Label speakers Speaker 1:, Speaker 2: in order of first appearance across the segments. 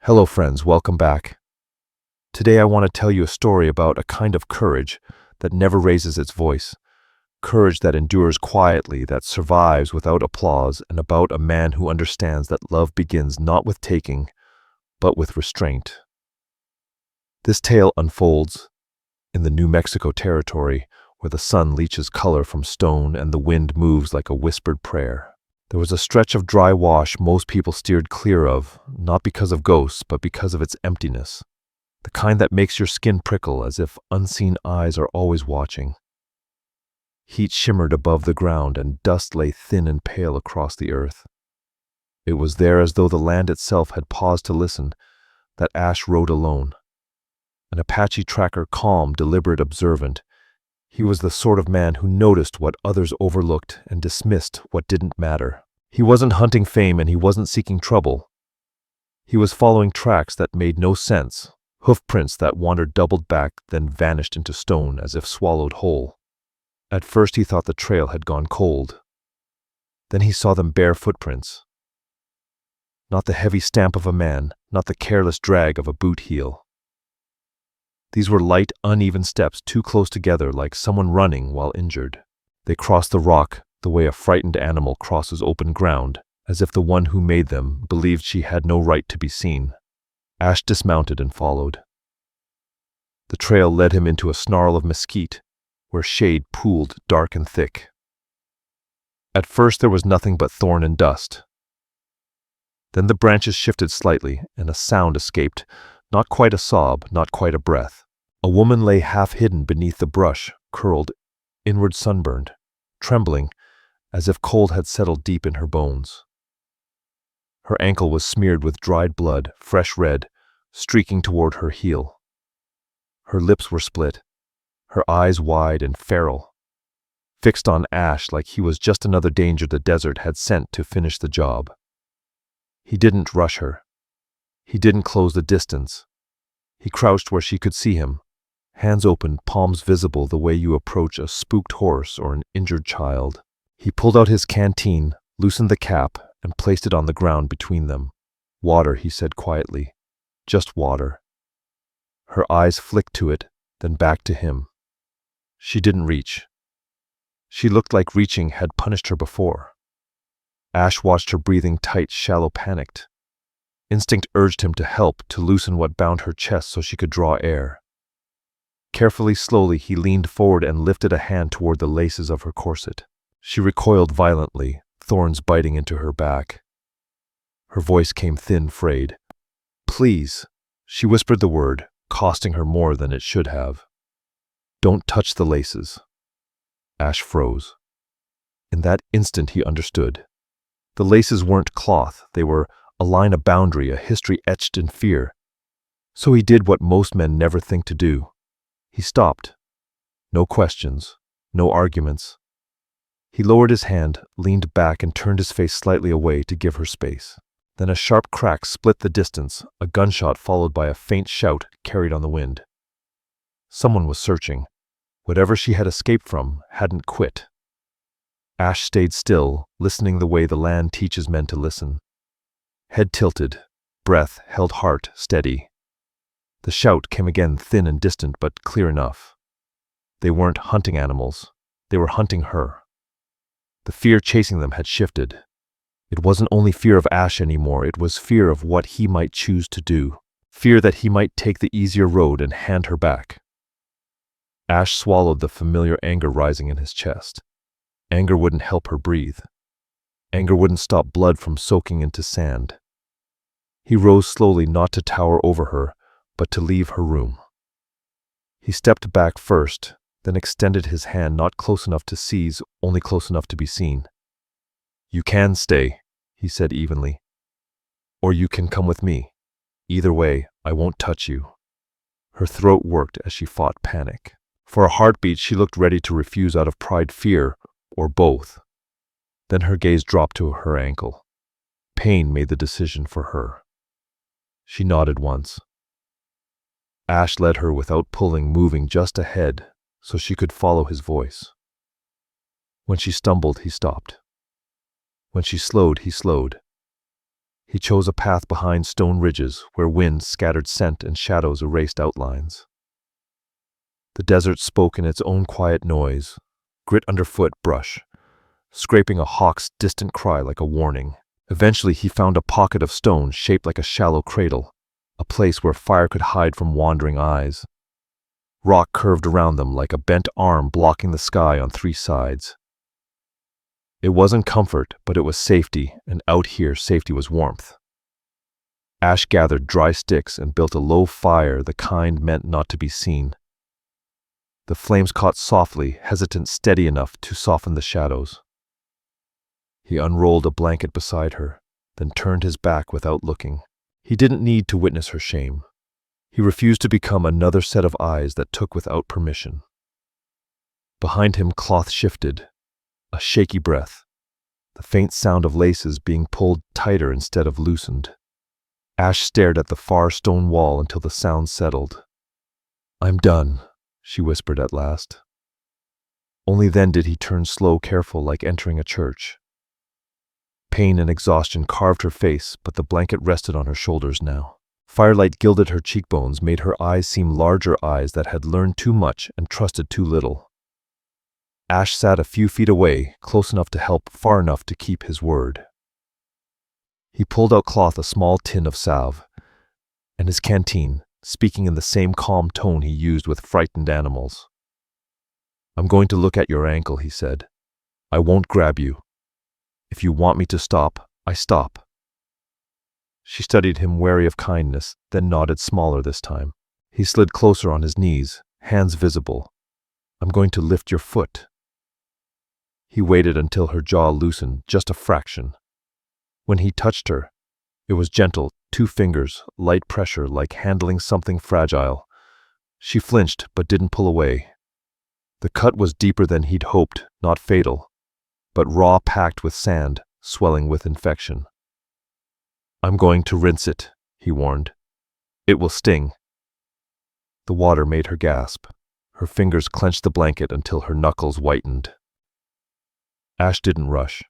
Speaker 1: Hello friends, welcome back. Today I want to tell you a story about a kind of courage that never raises its voice, courage that endures quietly, that survives without applause, and about a man who understands that love begins not with taking, but with restraint. This tale unfolds in the New Mexico territory, where the sun leaches color from stone and the wind moves like a whispered prayer. There was a stretch of dry wash most people steered clear of, not because of ghosts, but because of its emptiness. The kind that makes your skin prickle as if unseen eyes are always watching. Heat shimmered above the ground and dust lay thin and pale across the earth. It was there as though the land itself had paused to listen, that Ash rode alone. An Apache tracker, calm, deliberate, observant. He was the sort of man who noticed what others overlooked and dismissed what didn't matter. He wasn't hunting fame and he wasn't seeking trouble. He was following tracks that made no sense, hoofprints that wandered doubled back, then vanished into stone as if swallowed whole. At first he thought the trail had gone cold. Then he saw them bare footprints. Not the heavy stamp of a man, not the careless drag of a boot heel. These were light, uneven steps too close together, like someone running while injured. They crossed the rock the way a frightened animal crosses open ground, as if the one who made them believed she had no right to be seen. Ash dismounted and followed. The trail led him into a snarl of mesquite, where shade pooled dark and thick. At first there was nothing but thorn and dust. Then the branches shifted slightly, and a sound escaped, not quite a sob, not quite a breath. A woman lay half hidden beneath the brush, curled, inward sunburned, trembling, as if cold had settled deep in her bones. Her ankle was smeared with dried blood, fresh red, streaking toward her heel. Her lips were split, her eyes wide and feral, fixed on Ash like he was just another danger the desert had sent to finish the job. He didn't rush her. He didn't close the distance. He crouched where she could see him, hands open, palms visible the way you approach a spooked horse or an injured child. He pulled out his canteen, loosened the cap, and placed it on the ground between them. "Water," he said quietly. "Just water." Her eyes flicked to it, then back to him. She didn't reach. She looked like reaching had punished her before. Ash watched her breathing tight, shallow, panicked. Instinct urged him to help, to loosen what bound her chest so she could draw air. Carefully, slowly, he leaned forward and lifted a hand toward the laces of her corset. She recoiled violently, thorns biting into her back. Her voice came thin, frayed. "Please," she whispered the word, costing her more than it should have. "Don't touch the laces." Ash froze. In that instant he understood. The laces weren't cloth, they were a line, a boundary, a history etched in fear. So he did what most men never think to do. He stopped. No questions, no arguments. He lowered his hand, leaned back, and turned his face slightly away to give her space. Then a sharp crack split the distance, a gunshot followed by a faint shout carried on the wind. Someone was searching. Whatever she had escaped from hadn't quit. Ash stayed still, listening the way the land teaches men to listen. Head tilted, breath held, heart steady. The shout came again, thin and distant, but clear enough. They weren't hunting animals. They were hunting her. The fear chasing them had shifted. It wasn't only fear of Ash anymore, it was fear of what he might choose to do. Fear that he might take the easier road and hand her back. Ash swallowed the familiar anger rising in his chest. Anger wouldn't help her breathe. Anger wouldn't stop blood from soaking into sand. He rose slowly, not to tower over her, but to leave her room. He stepped back first, then extended his hand, not close enough to seize, only close enough to be seen. "You can stay," he said evenly. "Or you can come with me. Either way, I won't touch you." Her throat worked as she fought panic. For a heartbeat, she looked ready to refuse out of pride, fear, or both. Then her gaze dropped to her ankle. Pain made the decision for her. She nodded once. Ash led her without pulling, moving just ahead so she could follow his voice. When she stumbled, he stopped. When she slowed, he slowed. He chose a path behind stone ridges where wind scattered scent and shadows erased outlines. The desert spoke in its own quiet noise, grit underfoot brush, scraping a hawk's distant cry like a warning. Eventually he found a pocket of stone shaped like a shallow cradle, a place where fire could hide from wandering eyes. Rock curved around them like a bent arm blocking the sky on three sides. It wasn't comfort, but it was safety, and out here safety was warmth. Ash gathered dry sticks and built a low fire, the kind meant not to be seen. The flames caught softly, hesitant, steady enough to soften the shadows. He unrolled a blanket beside her, then turned his back without looking. He didn't need to witness her shame. He refused to become another set of eyes that took without permission. Behind him, cloth shifted, a shaky breath, the faint sound of laces being pulled tighter instead of loosened. Ash stared at the far stone wall until the sound settled. "I'm done," she whispered at last. Only then did he turn slow, careful, like entering a church. Pain and exhaustion carved her face, but the blanket rested on her shoulders now. Firelight gilded her cheekbones, made her eyes seem larger eyes that had learned too much and trusted too little. Ash sat a few feet away, close enough to help, far enough to keep his word. He pulled out cloth a small tin of salve, and his canteen, speaking in the same calm tone he used with frightened animals. "I'm going to look at your ankle," he said. "I won't grab you. If you want me to stop, I stop." She studied him, wary of kindness, then nodded, smaller this time. He slid closer on his knees, hands visible. "I'm going to lift your foot." He waited until her jaw loosened, just a fraction. When he touched her, it was gentle, 2 fingers, light pressure, like handling something fragile. She flinched, but didn't pull away. The cut was deeper than he'd hoped, not fatal, but raw, packed with sand, swelling with infection. "I'm going to rinse it," he warned. "It will sting." The water made her gasp. Her fingers clenched the blanket until her knuckles whitened. Ash didn't rush.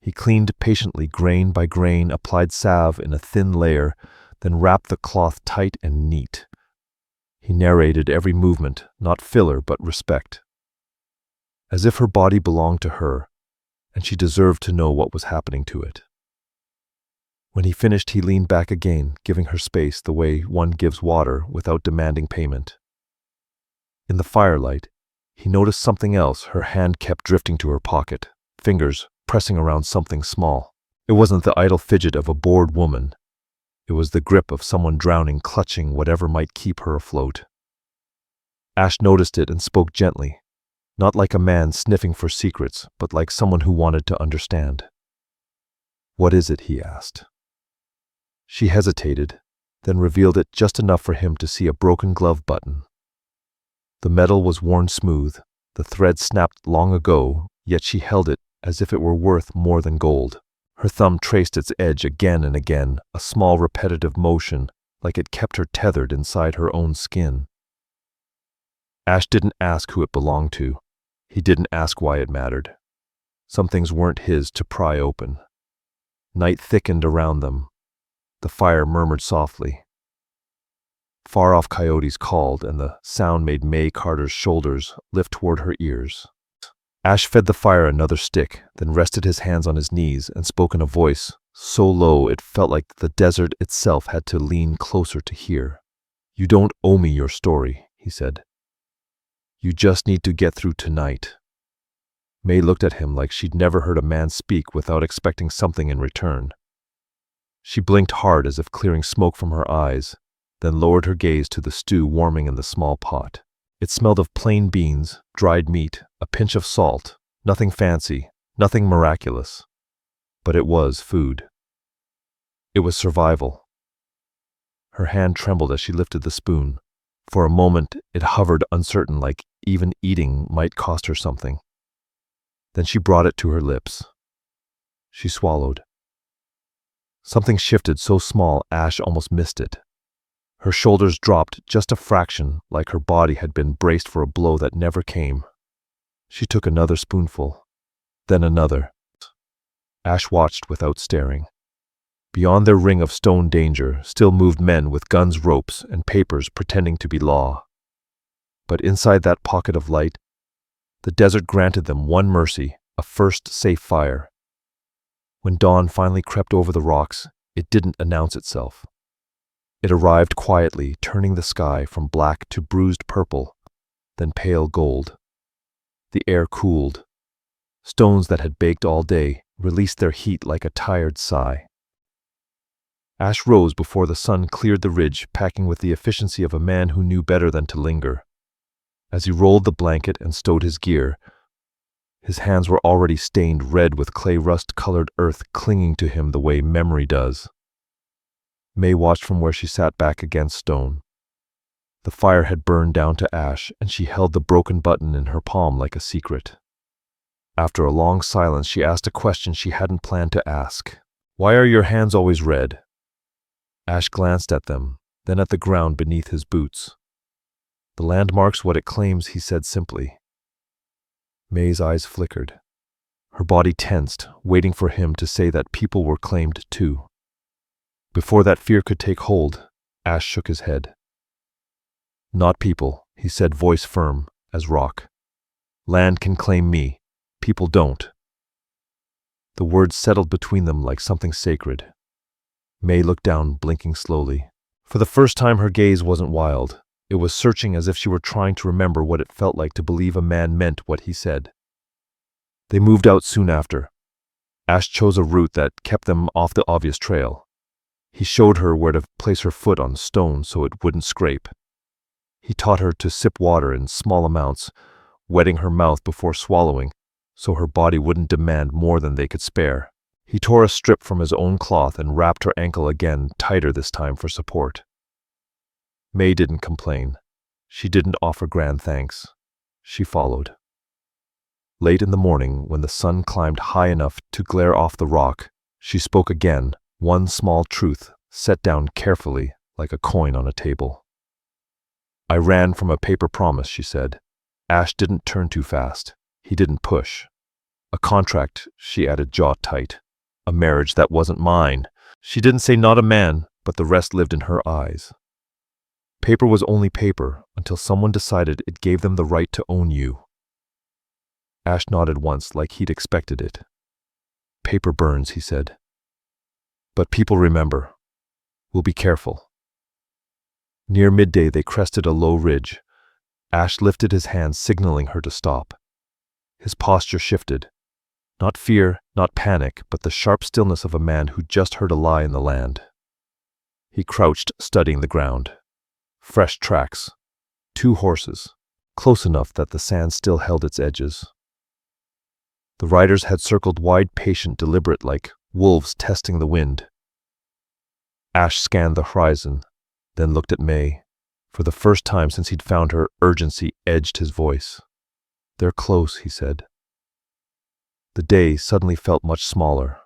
Speaker 1: He cleaned patiently, grain by grain, applied salve in a thin layer, then wrapped the cloth tight and neat. He narrated every movement, not filler but respect. As if her body belonged to her, and she deserved to know what was happening to it. When he finished, he leaned back again, giving her space the way one gives water without demanding payment. In the firelight, he noticed something else. Her hand kept drifting to her pocket, fingers pressing around something small. It wasn't the idle fidget of a bored woman. It was the grip of someone drowning, clutching whatever might keep her afloat. Ash noticed it and spoke gently, not like a man sniffing for secrets, but like someone who wanted to understand. "What is it?" he asked. She hesitated, then revealed it just enough for him to see a broken glove button. The metal was worn smooth, the thread snapped long ago, yet she held it as if it were worth more than gold. Her thumb traced its edge again and again, a small repetitive motion, like it kept her tethered inside her own skin. Ash didn't ask who it belonged to. He didn't ask why it mattered. Some things weren't his to pry open. Night thickened around them. The fire murmured softly. Far-off coyotes called, and the sound made May Carter's shoulders lift toward her ears. Ash fed the fire another stick, then rested his hands on his knees and spoke in a voice so low it felt like the desert itself had to lean closer to hear. "You don't owe me your story," he said. "You just need to get through tonight." May looked at him like she'd never heard a man speak without expecting something in return. She blinked hard as if clearing smoke from her eyes, then lowered her gaze to the stew warming in the small pot. It smelled of plain beans, dried meat, a pinch of salt, nothing fancy, nothing miraculous. But it was food. It was survival. Her hand trembled as she lifted the spoon. For a moment, it hovered uncertain, like even eating might cost her something. Then she brought it to her lips. She swallowed. Something shifted so small Ash almost missed it. Her shoulders dropped just a fraction, like her body had been braced for a blow that never came. She took another spoonful, then another. Ash watched without staring. Beyond their ring of stone danger still moved men with guns, ropes, and papers pretending to be law. But inside that pocket of light, the desert granted them one mercy, a first safe fire. When dawn finally crept over the rocks, it didn't announce itself. It arrived quietly, turning the sky from black to bruised purple, then pale gold. The air cooled. Stones that had baked all day released their heat like a tired sigh. Ash rose before the sun cleared the ridge, packing with the efficiency of a man who knew better than to linger. As he rolled the blanket and stowed his gear, his hands were already stained red with clay rust-colored earth clinging to him the way memory does. May watched from where she sat back against stone. The fire had burned down to ash, and she held the broken button in her palm like a secret. After a long silence, she asked a question she hadn't planned to ask. "Why are your hands always red?" Ash glanced at them, then at the ground beneath his boots. "The landmark's what it claims," he said simply. May's eyes flickered. Her body tensed, waiting for him to say that people were claimed too. Before that fear could take hold, Ash shook his head. "Not people," he said, voice firm as rock. "Land can claim me. People don't." The words settled between them like something sacred. May looked down, blinking slowly. For the first time, her gaze wasn't wild. It was searching, as if she were trying to remember what it felt like to believe a man meant what he said. They moved out soon after. Ash chose a route that kept them off the obvious trail. He showed her where to place her foot on stone so it wouldn't scrape. He taught her to sip water in small amounts, wetting her mouth before swallowing, so her body wouldn't demand more than they could spare. He tore a strip from his own cloth and wrapped her ankle again, tighter this time for support. May didn't complain. She didn't offer grand thanks. She followed. Late in the morning, when the sun climbed high enough to glare off the rock, she spoke again, one small truth set down carefully like a coin on a table. "I ran from a paper promise," she said. Ash didn't turn too fast. He didn't push. "A contract," she added, jaw tight. "A marriage that wasn't mine." She didn't say not a man, but the rest lived in her eyes. Paper was only paper until someone decided it gave them the right to own you. Ash nodded once, like he'd expected it. "Paper burns," he said. "But people remember. We'll be careful." Near midday, they crested a low ridge. Ash lifted his hand, signaling her to stop. His posture shifted. Not fear, not panic, but the sharp stillness of a man who just heard a lie in the land. He crouched, studying the ground. Fresh tracks. 2 horses, close enough that the sand still held its edges. The riders had circled wide, patient, deliberate, like wolves testing the wind. Ash scanned the horizon, then looked at May. For the first time since he'd found her, urgency edged his voice. "They're close," he said. The day suddenly felt much smaller.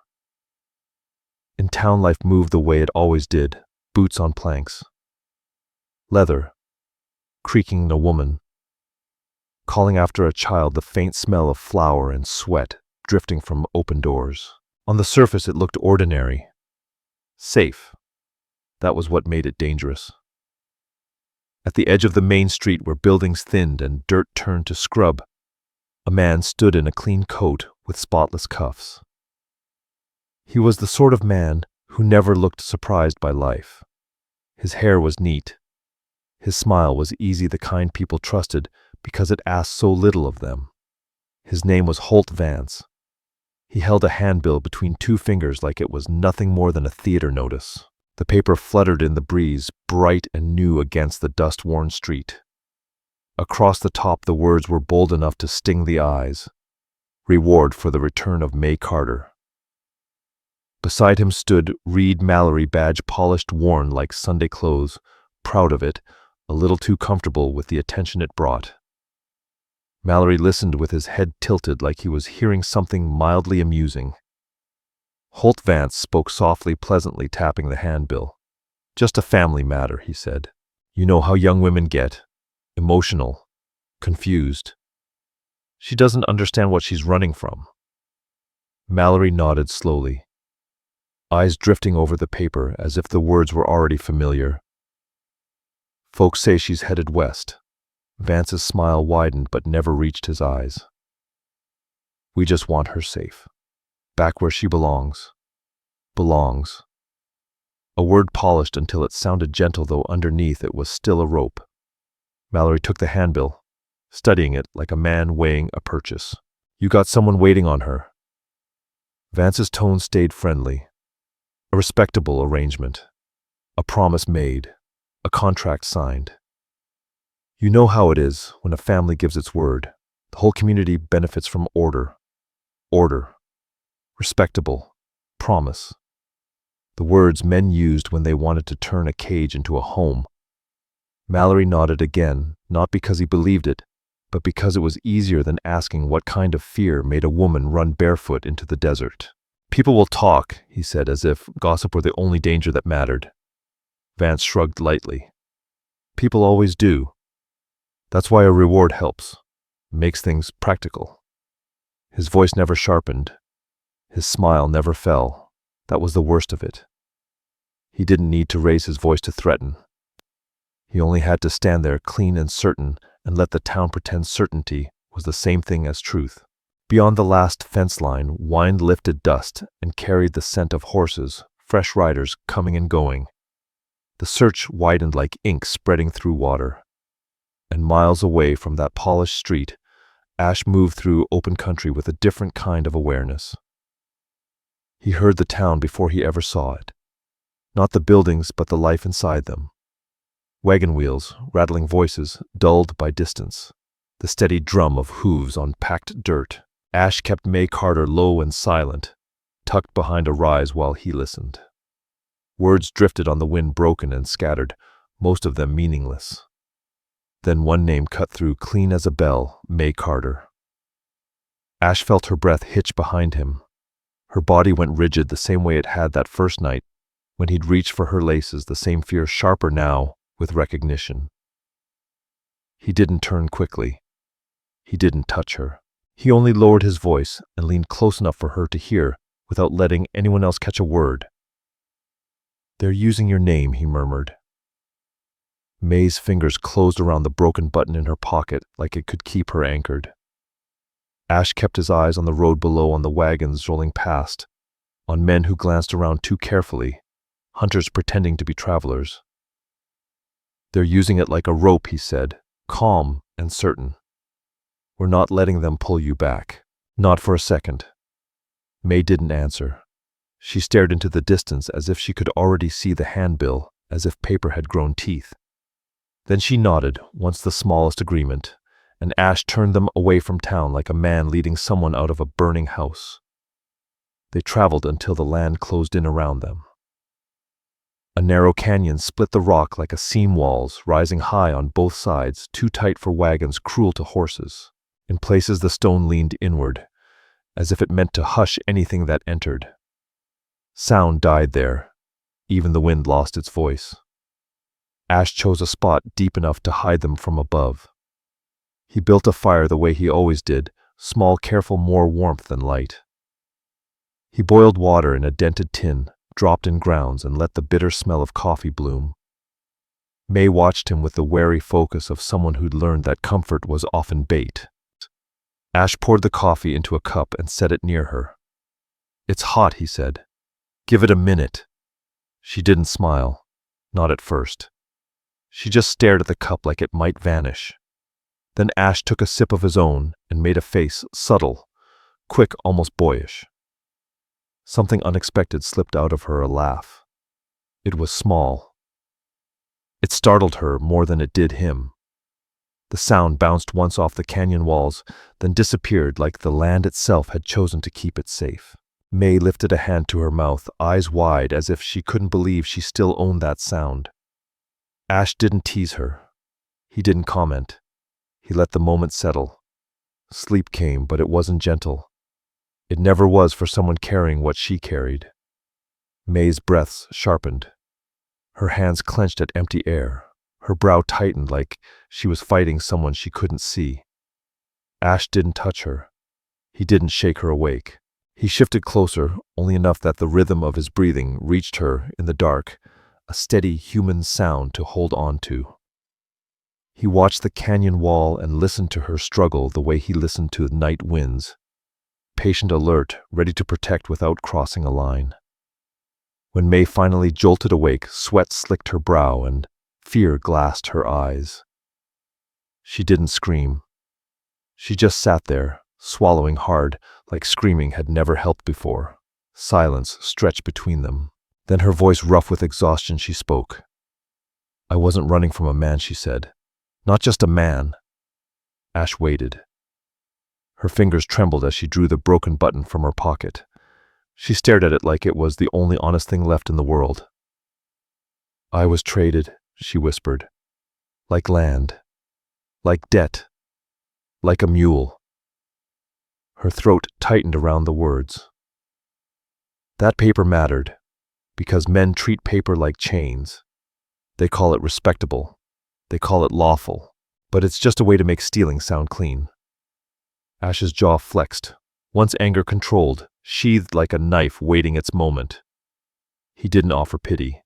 Speaker 1: In town, life moved the way it always did, boots on planks. Leather, creaking a woman, calling after a child, the faint smell of flour and sweat drifting from open doors. On the surface, it looked ordinary. Safe. That was what made it dangerous. At the edge of the main street, where buildings thinned and dirt turned to scrub, a man stood in a clean coat with spotless cuffs. He was the sort of man who never looked surprised by life. His hair was neat. His smile was easy, the kind people trusted because it asked so little of them. His name was Holt Vance. He held a handbill between 2 fingers like it was nothing more than a theater notice. The paper fluttered in the breeze, bright and new against the dust-worn street. Across the top, the words were bold enough to sting the eyes. "Reward for the return of May Carter." Beside him stood Reed Mallory, badge polished, worn like Sunday clothes, proud of it, a little too comfortable with the attention it brought. Mallory listened with his head tilted like he was hearing something mildly amusing. Holt Vance spoke softly, pleasantly, tapping the handbill. "Just a family matter," he said. "You know how young women get. Emotional. Confused. She doesn't understand what she's running from." Mallory nodded slowly. eyes drifting over the paper as if the words were already familiar. Folks say she's headed west. Vance's smile widened but never reached his eyes. We just want her safe. Back where she belongs. Belongs. A word polished until it sounded gentle, though underneath it was still a rope. Mallory took the handbill, studying it like a man weighing a purchase. You got someone waiting on her. Vance's tone stayed friendly. A respectable arrangement. A promise made. A contract signed. You know how it is when a family gives its word. The whole community benefits from order. Order. Respectable. Promise. The words men used when they wanted to turn a cage into a home. Mallory nodded again, not because he believed it, but because it was easier than asking what kind of fear made a woman run barefoot into the desert. People will talk, he said, as if gossip were the only danger that mattered. Vance shrugged lightly. People always do. That's why a reward helps. It makes things practical. His voice never sharpened. His smile never fell. That was the worst of it. He didn't need to raise his voice to threaten. He only had to stand there clean and certain and let the town pretend certainty was the same thing as truth. Beyond the last fence line, wind lifted dust and carried the scent of horses, fresh riders coming and going. The search widened like ink spreading through water. And miles away from that polished street, Ash moved through open country with a different kind of awareness. He heard the town before he ever saw it. Not the buildings, but the life inside them. Wagon wheels, rattling voices, dulled by distance. The steady drum of hooves on packed dirt. Ash kept May Carter low and silent, tucked behind a rise while he listened. Words drifted on the wind, broken and scattered, most of them meaningless. Then one name cut through clean as a bell, May Carter. Ash felt her breath hitch behind him. Her body went rigid the same way it had that first night, when he'd reached for her laces, the same fear sharper now with recognition. He didn't turn quickly. He didn't touch her. He only lowered his voice and leaned close enough for her to hear without letting anyone else catch a word. They're using your name, he murmured. May's fingers closed around the broken button in her pocket like it could keep her anchored. Ash kept his eyes on the road below, on the wagons rolling past, on men who glanced around too carefully, hunters pretending to be travelers. They're using it like a rope, he said, calm and certain. We're not letting them pull you back. Not for a second. May didn't answer. She stared into the distance as if she could already see the handbill, as if paper had grown teeth. Then she nodded, once the smallest agreement, and Ash turned them away from town like a man leading someone out of a burning house. They traveled until the land closed in around them. A narrow canyon split the rock like a seam walls, rising high on both sides, too tight for wagons, cruel to horses. In places the stone leaned inward, as if it meant to hush anything that entered. Sound died there. Even the wind lost its voice. Ash chose a spot deep enough to hide them from above. He built a fire the way he always did, small, careful, more warmth than light. He boiled water in a dented tin, dropped in grounds, and let the bitter smell of coffee bloom. May watched him with the wary focus of someone who'd learned that comfort was often bait. Ash poured the coffee into a cup and set it near her. It's hot, he said. Give it a minute. She didn't smile. Not at first. She just stared at the cup like it might vanish. Then Ash took a sip of his own and made a face, subtle, quick, almost boyish. Something unexpected slipped out of her, a laugh. It was small. It startled her more than it did him. The sound bounced once off the canyon walls, then disappeared like the land itself had chosen to keep it safe. May lifted a hand to her mouth, eyes wide as if she couldn't believe she still owned that sound. Ash didn't tease her. He didn't comment. He let the moment settle. Sleep came, but it wasn't gentle. It never was for someone carrying what she carried. May's breaths sharpened. Her hands clenched at empty air. Her brow tightened like she was fighting someone she couldn't see. Ash didn't touch her. He didn't shake her awake. He shifted closer, only enough that the rhythm of his breathing reached her in the dark, a steady human sound to hold on to. He watched the canyon wall and listened to her struggle the way he listened to night winds, patient, alert, ready to protect without crossing a line. When May finally jolted awake, sweat slicked her brow and fear glassed her eyes. She didn't scream. She just sat there, swallowing hard, like screaming had never helped before. Silence stretched between them. Then her voice rough with exhaustion, she spoke. "I wasn't running from a man," she said. "Not just a man." Ash waited. Her fingers trembled as she drew the broken button from her pocket. She stared at it like it was the only honest thing left in the world. "I was traded," she whispered. "Like land. Like debt. Like a mule." Her throat tightened around the words. That paper mattered, because men treat paper like chains. They call it respectable. They call it lawful. But it's just a way to make stealing sound clean. Ash's jaw flexed, once anger controlled, sheathed like a knife waiting its moment. He didn't offer pity.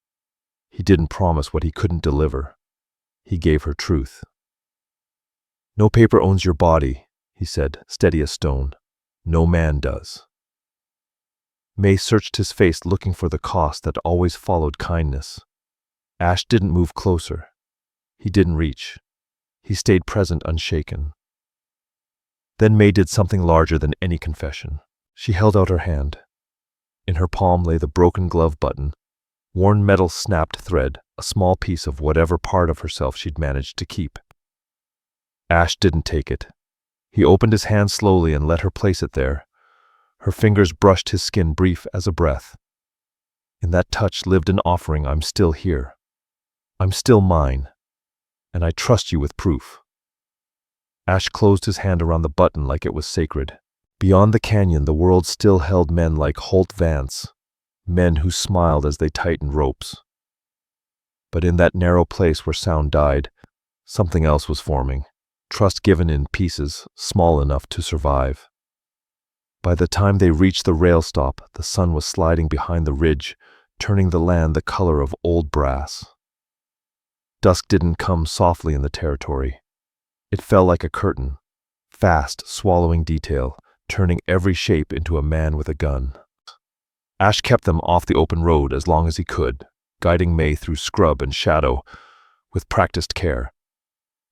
Speaker 1: He didn't promise what he couldn't deliver. He gave her truth. "No paper owns your body," he said, steady as stone. "No man does." May searched his face, looking for the cost that always followed kindness. Ash didn't move closer. He didn't reach. He stayed present, unshaken. Then May did something larger than any confession. She held out her hand. In her palm lay the broken glove button, worn metal snapped thread, a small piece of whatever part of herself she'd managed to keep. Ash didn't take it. He opened his hand slowly and let her place it there. Her fingers brushed his skin, brief as a breath. In that touch lived an offering. "I'm still here. I'm still mine. And I trust you with proof." Ash closed his hand around the button like it was sacred. Beyond the canyon, the world still held men like Holt Vance, men who smiled as they tightened ropes. But in that narrow place where sound died, something else was forming, trust given in pieces, small enough to survive. By the time they reached the rail stop, the sun was sliding behind the ridge, turning the land the color of old brass. Dusk didn't come softly in the territory. It fell like a curtain, fast, swallowing detail, turning every shape into a man with a gun. Ash kept them off the open road as long as he could, guiding May through scrub and shadow with practiced care.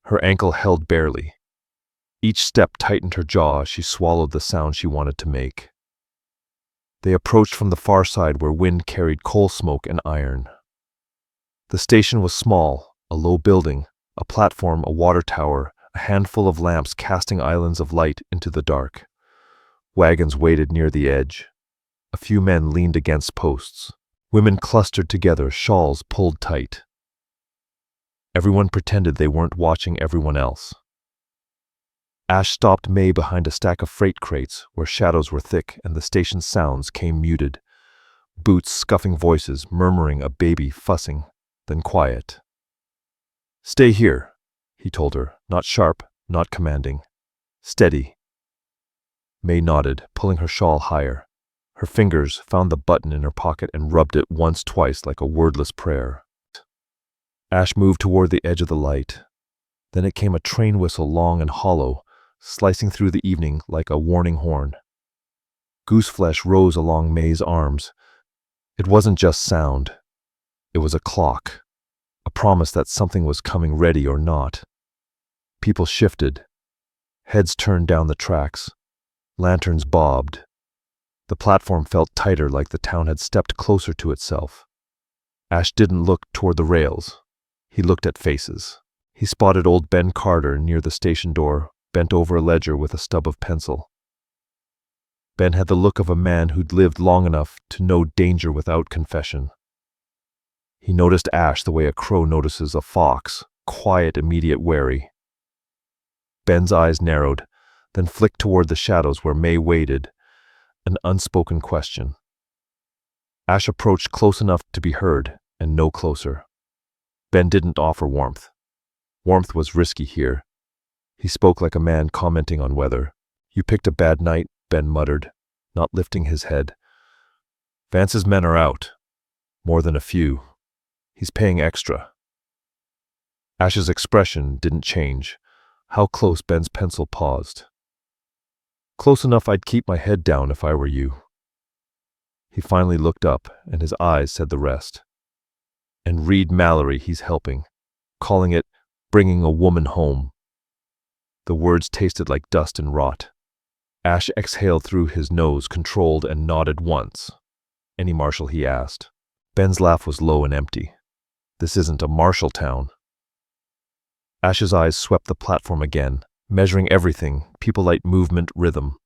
Speaker 1: Her ankle held barely. Each step tightened her jaw as she swallowed the sound she wanted to make. They approached from the far side where wind carried coal smoke and iron. The station was small, a low building, a platform, a water tower, a handful of lamps casting islands of light into the dark. Wagons waited near the edge. A few men leaned against posts. Women clustered together, shawls pulled tight. Everyone pretended they weren't watching everyone else. Ash stopped May behind a stack of freight crates where shadows were thick and the station's sounds came muted. Boots, scuffing voices, murmuring, a baby fussing, then quiet. "Stay here," he told her, not sharp, not commanding. "Steady." May nodded, pulling her shawl higher. Her fingers found the button in her pocket and rubbed it once, twice, like a wordless prayer. Ash moved toward the edge of the light. Then it came a train whistle, long and hollow, slicing through the evening like a warning horn. Gooseflesh rose along May's arms. It wasn't just sound. It was a clock, a promise that something was coming, ready or not. People shifted. Heads turned down the tracks. Lanterns bobbed. The platform felt tighter, like the town had stepped closer to itself. Ash didn't look toward the rails. He looked at faces. He spotted old Ben Carter near the station door, bent over a ledger with a stub of pencil. Ben had the look of a man who'd lived long enough to know danger without confession. He noticed Ash the way a crow notices a fox, quiet, immediate, wary. Ben's eyes narrowed, then flicked toward the shadows where May waited, an unspoken question. Ash approached close enough to be heard, and no closer. Ben didn't offer warmth. Warmth was risky here. He spoke like a man commenting on weather. "You picked a bad night," Ben muttered. not lifting his head. Vance's men are out. More than a few. He's paying extra. Ash's expression didn't change. How close Ben's pencil paused. Close enough I'd keep my head down if I were you. He finally looked up, and his eyes said the rest. And Reed Mallory he's helping, calling it bringing a woman home. The words tasted like dust and rot. Ash exhaled through his nose, controlled, and nodded once. Any marshal, he asked. Ben's laugh was low and empty. This isn't a marshal town. Ash's eyes swept the platform again, measuring everything, people light, movement, rhythm.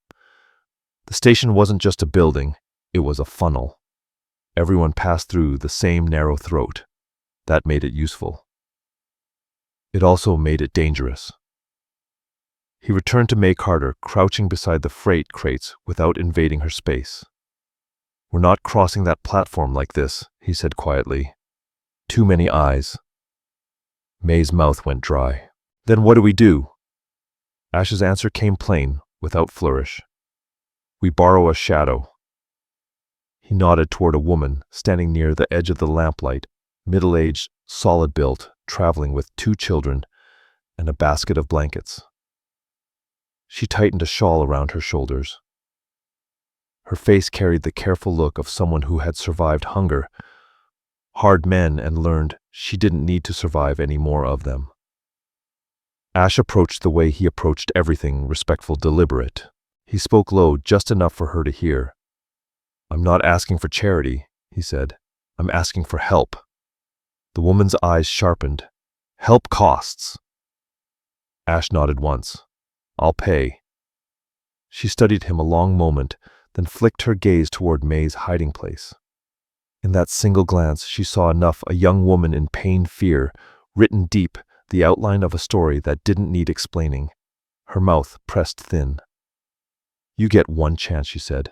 Speaker 1: The station wasn't just a building, it was a funnel. Everyone passed through the same narrow throat. That made it useful. It also made it dangerous. He returned to May Carter, crouching beside the freight crates without invading her space. We're not crossing that platform like this, he said quietly. Too many eyes. May's mouth went dry. Then what do we do? Ash's answer came plain, without flourish. We borrow a shadow. He nodded toward a woman standing near the edge of the lamplight, middle-aged, solid-built, traveling with 2 children and a basket of blankets. She tightened a shawl around her shoulders. Her face carried the careful look of someone who had survived hunger, hard men, and learned she didn't need to survive any more of them. Ash approached the way he approached everything, respectful, deliberate. He spoke low, just enough for her to hear. I'm not asking for charity, he said. I'm asking for help. The woman's eyes sharpened. Help costs. Ash nodded once. I'll pay. She studied him a long moment, then flicked her gaze toward May's hiding place. In that single glance, she saw enough, a young woman in pain, fear, written deep, the outline of a story that didn't need explaining. Her mouth pressed thin. You get one chance, she said.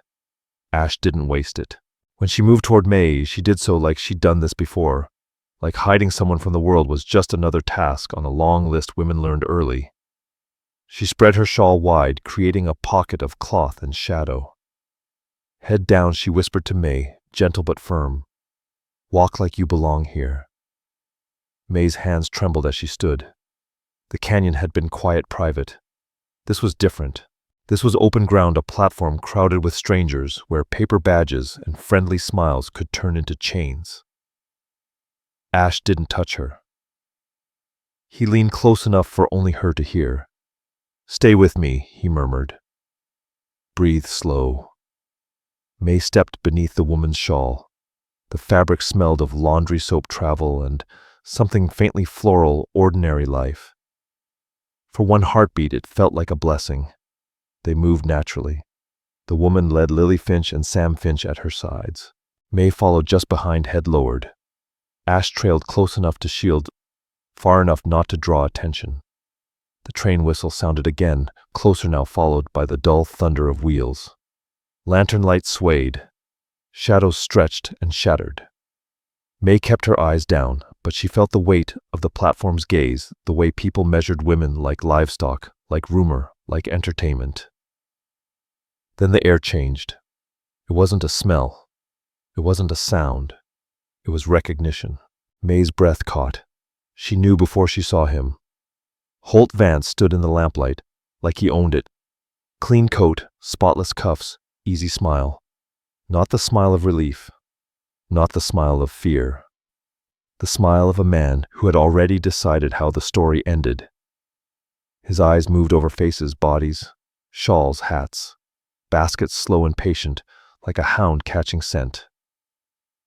Speaker 1: Ash didn't waste it. When she moved toward May, she did so like she'd done this before, like hiding someone from the world was just another task on a long list women learned early. She spread her shawl wide, creating a pocket of cloth and shadow. Head down, she whispered to May, gentle but firm. Walk like you belong here. May's hands trembled as she stood. The canyon had been quiet, private. This was different. This was open ground, a platform crowded with strangers, where paper badges and friendly smiles could turn into chains. Ash didn't touch her. He leaned close enough for only her to hear. Stay with me, he murmured. Breathe slow. May stepped beneath the woman's shawl. The fabric smelled of laundry soap, travel, and something faintly floral, ordinary life. For one heartbeat, it felt like a blessing. They moved naturally. The woman led Lily Finch and Sam Finch at her sides. May followed just behind, head lowered. Ash trailed close enough to shield, far enough not to draw attention. The train whistle sounded again, closer now, followed by the dull thunder of wheels. Lantern lights swayed. Shadows stretched and shattered. May kept her eyes down, but she felt the weight of the platform's gaze, the way people measured women like livestock, like rumor, like entertainment. Then the air changed. It wasn't a smell. It wasn't a sound. It was recognition. May's breath caught. She knew before she saw him. Holt Vance stood in the lamplight, like he owned it. Clean coat, spotless cuffs, easy smile. Not the smile of relief. Not the smile of fear. The smile of a man who had already decided how the story ended. His eyes moved over faces, bodies, shawls, hats, baskets, slow and patient, like a hound catching scent.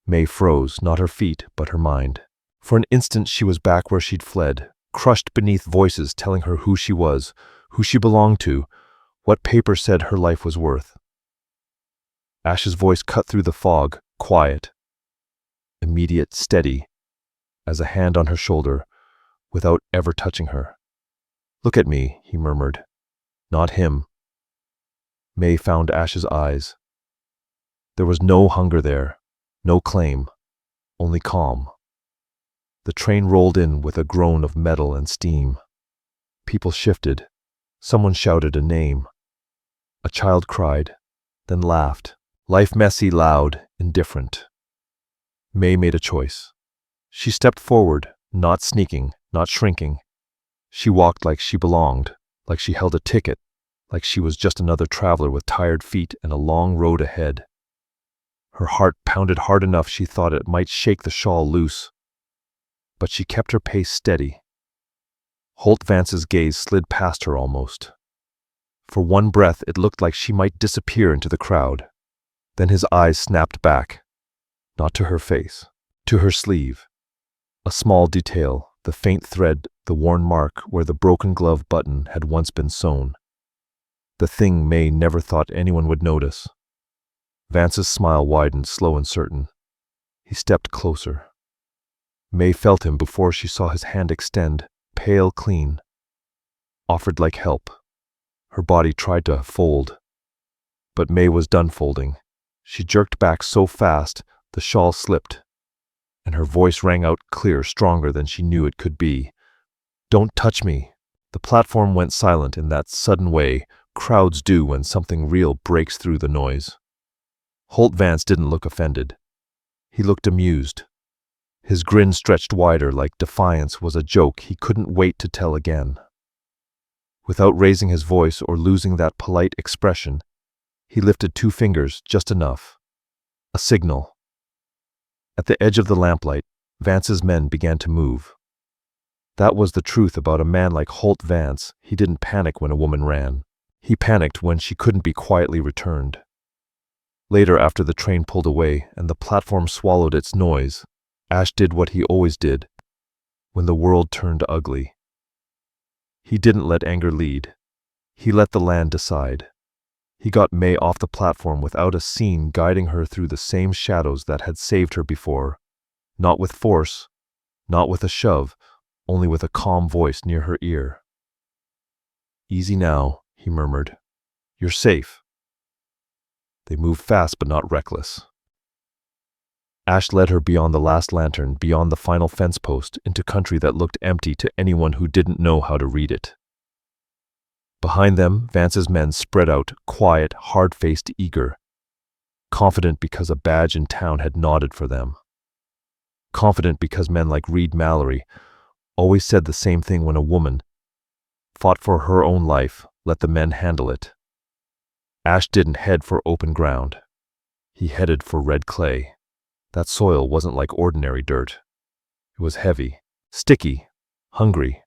Speaker 1: May froze, not her feet, but her mind. For an instant she was back where she'd fled, crushed beneath voices telling her who she was, who she belonged to, what paper said her life was worth. Ash's voice cut through the fog, quiet, immediate, steady, as a hand on her shoulder, without ever touching her. Look at me, he murmured. Not him. May found Ash's eyes. There was no hunger there, no claim, only calm. The train rolled in with a groan of metal and steam. People shifted. Someone shouted a name. A child cried. then laughed. Life messy, loud, indifferent. May made a choice. She stepped forward, not sneaking, not shrinking. She walked like she belonged, like she held a ticket, like she was just another traveler with tired feet and a long road ahead. Her heart pounded hard enough she thought it might shake the shawl loose. But she kept her pace steady. Holt Vance's gaze slid past her almost. For one breath it looked like she might disappear into the crowd. Then his eyes snapped back, not to her face, to her sleeve. A small detail, the faint thread, the worn mark where the broken glove button had once been sewn. The thing May never thought anyone would notice. Vance's smile widened, slow and certain. He stepped closer. May felt him before she saw his hand extend, pale, clean. Offered like help. Her body tried to fold. But May was done folding. She jerked back so fast, the shawl slipped, and her voice rang out clear, stronger than she knew it could be. "Don't touch me." The platform went silent in that sudden way crowds do when something real breaks through the noise. Holt Vance didn't look offended. He looked amused. His grin stretched wider like defiance was a joke he couldn't wait to tell again. Without raising his voice or losing that polite expression, he lifted 2 fingers, just enough. A signal. At the edge of the lamplight, Vance's men began to move. That was the truth about a man like Holt Vance. He didn't panic when a woman ran. He panicked when she couldn't be quietly returned. Later, after the train pulled away and the platform swallowed its noise, Ash did what he always did when the world turned ugly. He didn't let anger lead. He let the land decide. He got May off the platform without a scene guiding her through the same shadows that had saved her before. Not with force, not with a shove, only with a calm voice near her ear. "Easy now," he murmured. "You're safe." They moved fast but not reckless. Ash led her beyond the last lantern, beyond the final fence post, into country that looked empty to anyone who didn't know how to read it. Behind them, Vance's men spread out, quiet, hard-faced, eager. Confident because a badge in town had nodded for them. Confident because men like Reed Mallory always said the same thing when a woman fought for her own life, let the men handle it. Ash didn't head for open ground. He headed for red clay. That soil wasn't like ordinary dirt. It was heavy, sticky, hungry.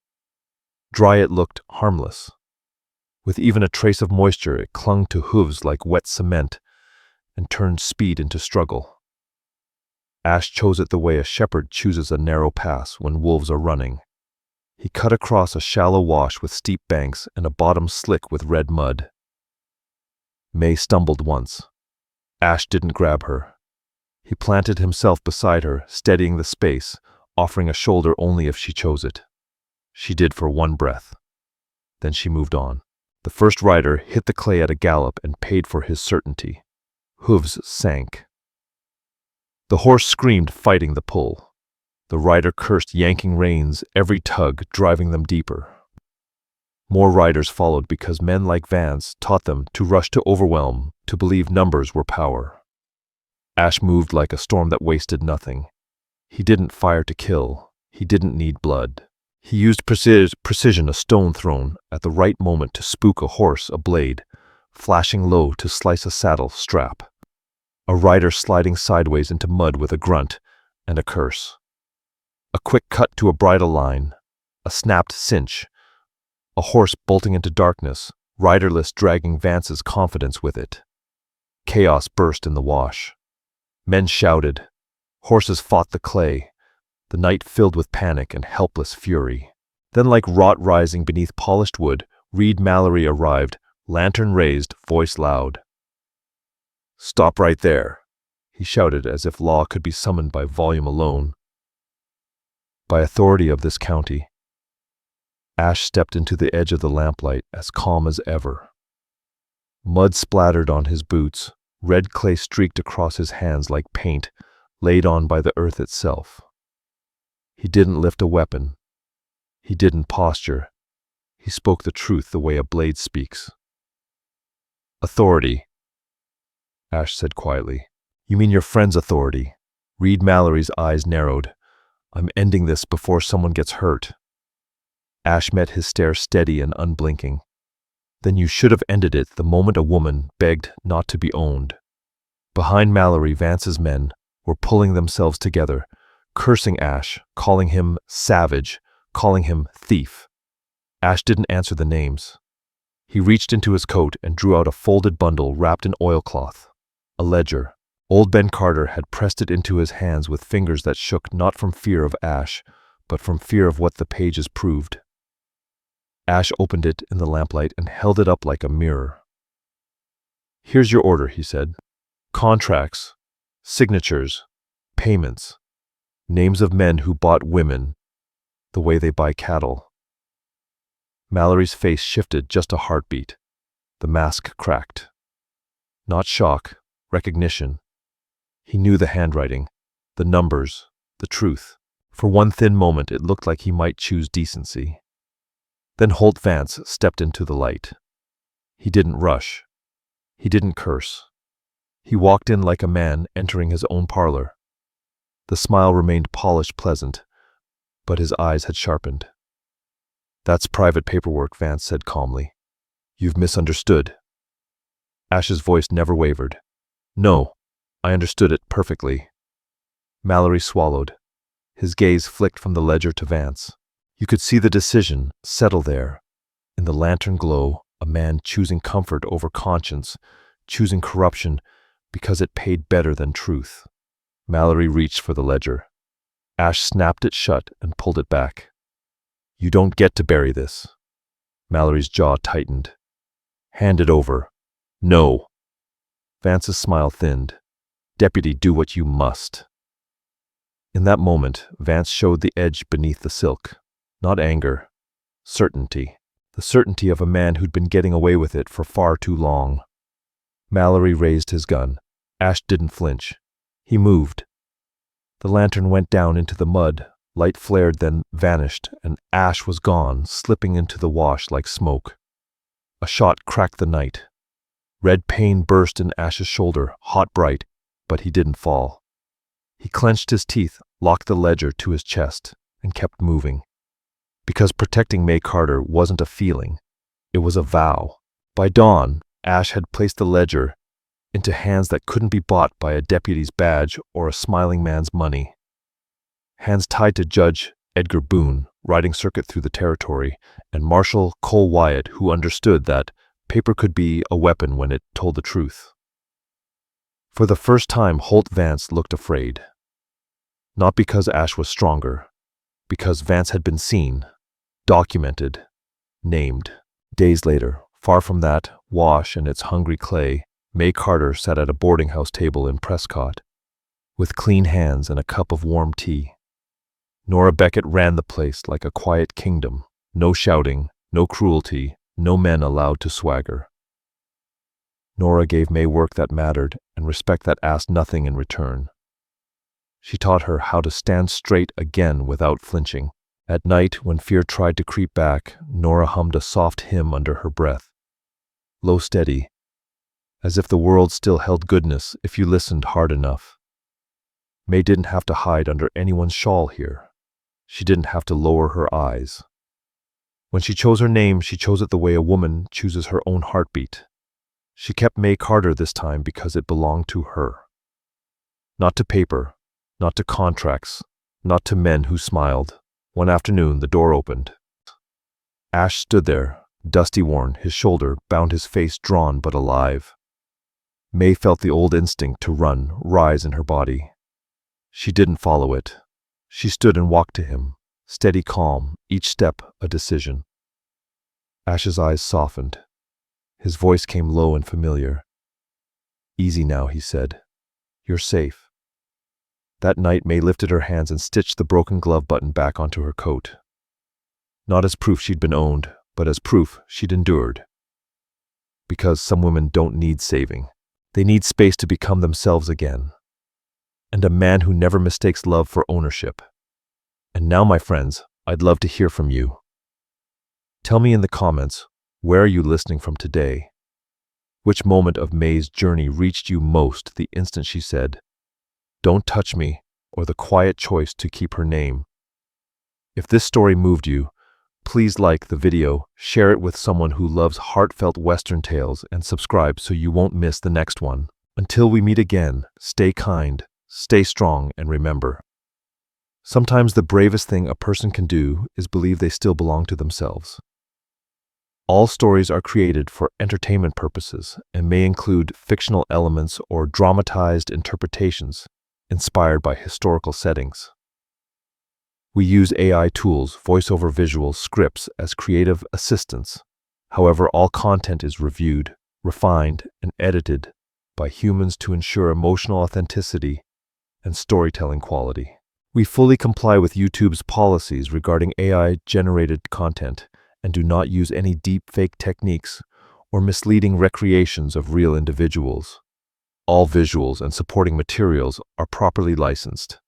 Speaker 1: Dry it looked harmless. With even a trace of moisture, it clung to hooves like wet cement and turned speed into struggle. Ash chose it the way a shepherd chooses a narrow pass when wolves are running. He cut across a shallow wash with steep banks and a bottom slick with red mud. May stumbled once. Ash didn't grab her. He planted himself beside her, steadying the space, offering a shoulder only if she chose it. She did for one breath. Then she moved on. The first rider hit the clay at a gallop and paid for his certainty. Hooves sank. The horse screamed, fighting the pull. The rider cursed, yanking reins, every tug driving them deeper. More riders followed because men like Vance taught them to rush to overwhelm, to believe numbers were power. Ash moved like a storm that wasted nothing. He didn't fire to kill. He didn't need blood. He used precision, a stone thrown at the right moment to spook a horse, a blade, flashing low to slice a saddle strap. A rider sliding sideways into mud with a grunt and a curse. A quick cut to a bridle line, a snapped cinch. A horse bolting into darkness, riderless, dragging Vance's confidence with it. Chaos burst in the wash. Men shouted. Horses fought the clay. The night filled with panic and helpless fury. Then, like rot rising beneath polished wood, Reed Mallory arrived, lantern raised, voice loud. "Stop right there," he shouted as if law could be summoned by volume alone. By authority of this county. Ash stepped into the edge of the lamplight, as calm as ever. Mud splattered on his boots, red clay streaked across his hands like paint, laid on by the earth itself. He didn't lift a weapon. He didn't posture. He spoke the truth the way a blade speaks. Authority. Ash said quietly. You mean your friend's authority? Reed Mallory's eyes narrowed. I'm ending this before someone gets hurt. Ash met his stare steady and unblinking. Then you should have ended it the moment a woman begged not to be owned. Behind Mallory, Vance's men were pulling themselves together, cursing Ash, calling him savage, calling him thief. Ash didn't answer the names. He reached into his coat and drew out a folded bundle wrapped in oilcloth. A ledger. Old Ben Carter had pressed it into his hands with fingers that shook not from fear of Ash, but from fear of what the pages proved. Ash opened it in the lamplight and held it up like a mirror. Here's your order, he said. Contracts, signatures, payments, names of men who bought women the way they buy cattle. Mallory's face shifted just a heartbeat. The mask cracked. Not shock, recognition. He knew the handwriting, the numbers, the truth. For one thin moment it looked like he might choose decency. Then Holt Vance stepped into the light. He didn't rush. He didn't curse. He walked in like a man entering his own parlor. The smile remained polished pleasant, but his eyes had sharpened. That's private paperwork, Vance said calmly. You've misunderstood. Ash's voice never wavered. No, I understood it perfectly. Mallory swallowed. His gaze flicked from the ledger to Vance. You could see the decision settle there. In the lantern glow, a man choosing comfort over conscience, choosing corruption because it paid better than truth. Mallory reached for the ledger. Ash snapped it shut and pulled it back. You don't get to bury this. Mallory's jaw tightened. Hand it over. No. Vance's smile thinned. Deputy, do what you must. In that moment, Vance showed the edge beneath the silk. Not anger. Certainty. The certainty of a man who'd been getting away with it for far too long. Mallory raised his gun. Ash didn't flinch. He moved. The lantern went down into the mud. Light flared, then vanished, and Ash was gone, slipping into the wash like smoke. A shot cracked the night. Red pain burst in Ash's shoulder, hot bright, but he didn't fall. He clenched his teeth, locked the ledger to his chest, and kept moving. Because protecting May Carter wasn't a feeling, it was a vow. By dawn, Ash had placed the ledger into hands that couldn't be bought by a deputy's badge or a smiling man's money. Hands tied to Judge Edgar Boone, riding circuit through the territory, and Marshal Cole Wyatt, who understood that paper could be a weapon when it told the truth. For the first time, Holt Vance looked afraid. Not because Ash was stronger, because Vance had been seen, documented, named. Days later, far from that wash and its hungry clay, May Carter sat at a boarding house table in Prescott, with clean hands and a cup of warm tea. Nora Beckett ran the place like a quiet kingdom. No shouting, no cruelty, no men allowed to swagger. Nora gave May work that mattered and respect that asked nothing in return. She taught her how to stand straight again without flinching. At night, when fear tried to creep back, Nora hummed a soft hymn under her breath. Low, steady, as if the world still held goodness if you listened hard enough. May didn't have to hide under anyone's shawl here. She didn't have to lower her eyes. When she chose her name, she chose it the way a woman chooses her own heartbeat. She kept May Carter this time because it belonged to her. Not to paper, not to contracts, not to men who smiled. One afternoon, the door opened. Ash stood there, dusty worn, his shoulder bound, his face drawn but alive. May felt the old instinct to run rise in her body. She didn't follow it. She stood and walked to him, steady, calm, each step a decision. Ash's eyes softened. His voice came low and familiar. Easy now, he said. You're safe. That night, May lifted her hands and stitched the broken glove button back onto her coat. Not as proof she'd been owned, but as proof she'd endured. Because some women don't need saving. They need space to become themselves again. And a man who never mistakes love for ownership. And now, my friends, I'd love to hear from you. Tell me in the comments, where are you listening from today? Which moment of May's journey reached you most the instant she said, "Don't touch me," or the quiet choice to keep her name? If this story moved you, please like the video, share it with someone who loves heartfelt Western tales, and subscribe so you won't miss the next one. Until we meet again, stay kind, stay strong, and remember, sometimes the bravest thing a person can do is believe they still belong to themselves. All stories are created for entertainment purposes and may include fictional elements or dramatized interpretations inspired by historical settings. We use AI tools, voiceover visuals, scripts as creative assistants. However, all content is reviewed, refined, and edited by humans to ensure emotional authenticity and storytelling quality. We fully comply with YouTube's policies regarding AI-generated content and do not use any deepfake techniques or misleading recreations of real individuals. All visuals and supporting materials are properly licensed.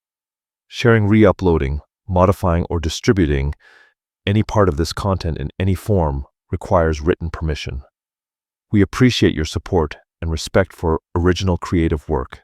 Speaker 1: Sharing, re-uploading, modifying, or distributing any part of this content in any form requires written permission. We appreciate your support and respect for original creative work.